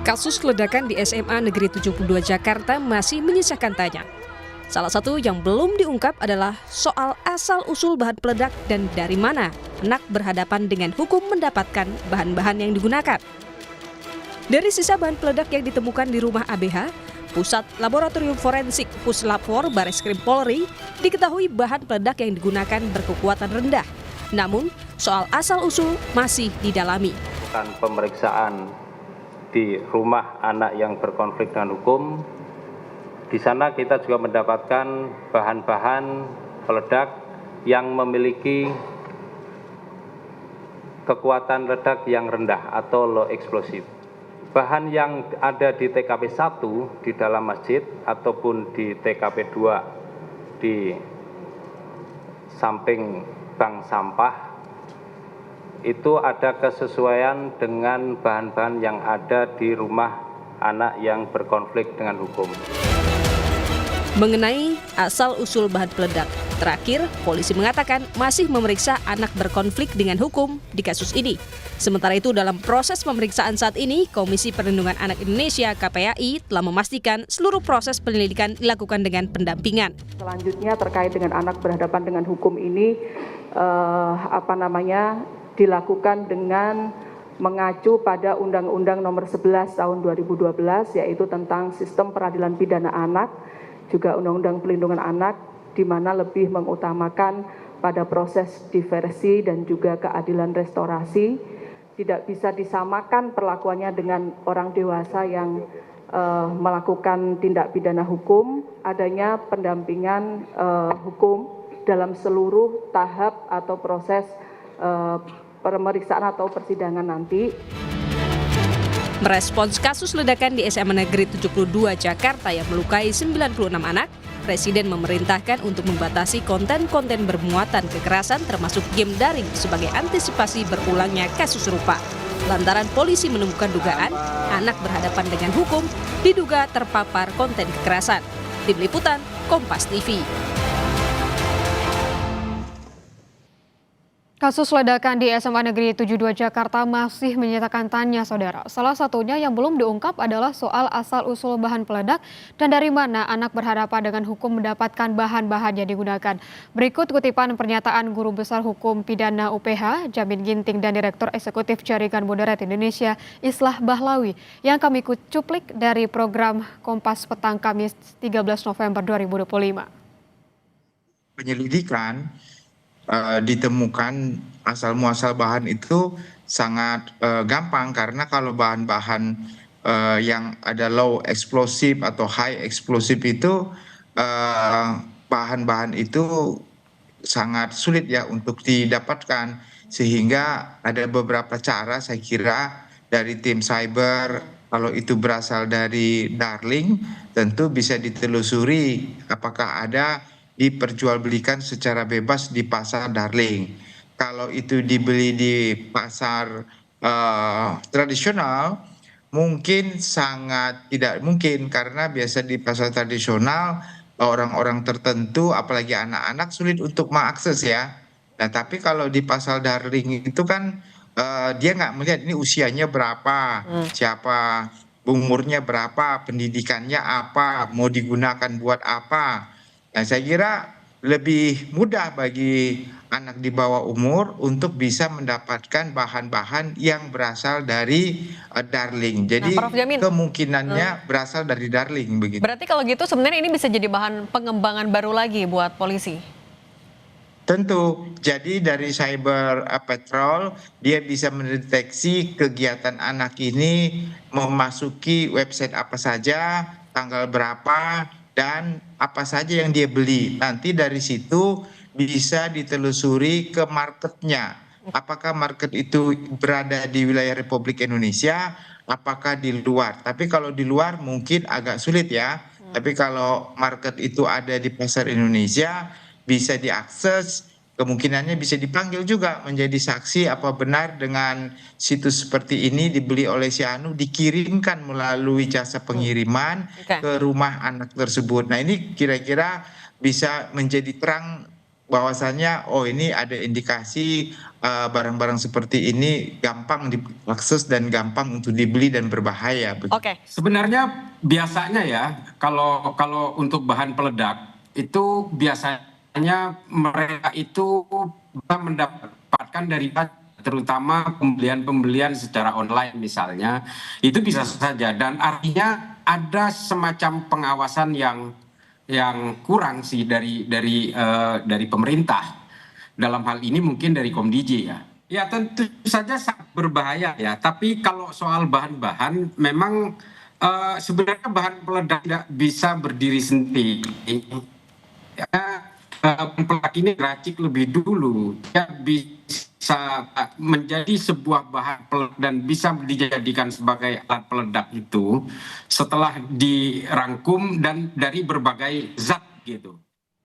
Kasus ledakan di SMA Negeri 72 Jakarta masih menyisakan tanya. Salah satu yang belum diungkap adalah soal asal-usul bahan peledak dan dari mana anak berhadapan dengan hukum mendapatkan bahan-bahan yang digunakan. Dari sisa bahan peledak yang ditemukan di rumah ABH, Pusat Laboratorium Forensik Puslapfor Bareskrim Polri, diketahui bahan peledak yang digunakan berkekuatan rendah. Namun, soal asal-usul masih didalami. Pemeriksaan di rumah anak yang berkonflik dengan hukum, di sana kita juga mendapatkan bahan-bahan peledak yang memiliki kekuatan ledak yang rendah atau low explosive. Bahan yang ada di TKP 1 di dalam masjid ataupun di TKP 2 di samping bank sampah itu ada kesesuaian dengan bahan-bahan yang ada di rumah anak yang berkonflik dengan hukum. Mengenai asal-usul bahan peledak, terakhir polisi mengatakan masih memeriksa anak berkonflik dengan hukum di kasus ini. Sementara itu dalam proses pemeriksaan saat ini, Komisi Perlindungan Anak Indonesia KPAI telah memastikan seluruh proses penyelidikan dilakukan dengan pendampingan. Selanjutnya terkait dengan anak berhadapan dengan hukum ini, dilakukan dengan mengacu pada Undang-Undang Nomor 11 Tahun 2012, yaitu tentang Sistem Peradilan Pidana Anak, juga Undang-Undang Pelindungan Anak, di mana lebih mengutamakan pada proses diversi dan juga keadilan restorasi. Tidak bisa disamakan perlakuannya dengan orang dewasa yang melakukan tindak pidana hukum, adanya pendampingan hukum dalam seluruh tahap atau proses pemeriksaan atau persidangan nanti. Merespons kasus ledakan di SMA Negeri 72 Jakarta yang melukai 96 anak, Presiden memerintahkan untuk membatasi konten-konten bermuatan kekerasan termasuk game daring sebagai antisipasi berulangnya kasus serupa. Lantaran polisi menemukan dugaan anak berhadapan dengan hukum diduga terpapar konten kekerasan. Tim Liputan, Kompas TV. Kasus ledakan di SMA Negeri 72 Jakarta masih menyisakan tanya, saudara. Salah satunya yang belum diungkap adalah soal asal-usul bahan peledak dan dari mana anak berhadapan dengan hukum mendapatkan bahan-bahan yang digunakan. Berikut kutipan pernyataan Guru Besar Hukum Pidana UPH, Jamin Ginting dan Direktur Eksekutif Jaringan Moderat Indonesia, Islah Bahlawi, yang kami cuplik dari program Kompas Petang Kamis 13 November 2025. Penyelidikan ditemukan asal muasal bahan itu sangat gampang, karena kalau bahan-bahan yang ada low explosive atau high explosive itu bahan-bahan itu sangat sulit ya untuk didapatkan, sehingga ada beberapa cara saya kira dari tim cyber. Kalau itu berasal dari Darling, tentu bisa ditelusuri apakah ada diperjualbelikan secara bebas di pasar Darling. Kalau itu dibeli di pasar tradisional, mungkin sangat tidak mungkin, karena biasa di pasar tradisional orang-orang tertentu, apalagi anak-anak, sulit untuk mengakses ya. Nah, tapi kalau di pasar Darling itu kan dia nggak melihat ini usianya berapa, siapa, umurnya berapa, pendidikannya apa, mau digunakan buat apa. Nah, saya kira lebih mudah bagi anak di bawah umur untuk bisa mendapatkan bahan-bahan yang berasal dari Darling. Jadi kemungkinannya berasal dari Darling begitu. Berarti kalau gitu sebenarnya ini bisa jadi bahan pengembangan baru lagi buat polisi? Tentu. Jadi dari cyber patrol dia bisa mendeteksi kegiatan anak ini memasuki website apa saja, tanggal berapa, dan apa saja yang dia beli. Nanti dari situ bisa ditelusuri ke marketnya. Apakah market itu berada di wilayah Republik Indonesia, apakah di luar. Tapi kalau di luar mungkin agak sulit ya. Tapi kalau market itu ada di pasar Indonesia, bisa diakses, kemungkinannya bisa dipanggil juga menjadi saksi apa benar dengan situs seperti ini dibeli oleh si Anu, dikirimkan melalui jasa pengiriman ke rumah anak tersebut. Nah, ini kira-kira bisa menjadi terang bahwasannya oh ini ada indikasi barang-barang seperti ini gampang diakses dan gampang untuk dibeli dan berbahaya. Oke. Sebenarnya biasanya ya kalau untuk bahan peledak itu biasanya mereka itu bisa mendapatkan dari terutama pembelian secara online misalnya, itu bisa saja, dan artinya ada semacam pengawasan yang kurang sih dari pemerintah. Dalam hal ini mungkin dari Komdij ya. Ya tentu saja sangat berbahaya ya. Tapi kalau soal bahan-bahan memang sebenarnya bahan peledak tidak bisa berdiri sendiri. Ya, peledak ini diracik lebih dulu. Ya bisa menjadi sebuah bahan peledak dan bisa dijadikan sebagai alat peledak itu setelah dirangkum dan dari berbagai zat gitu.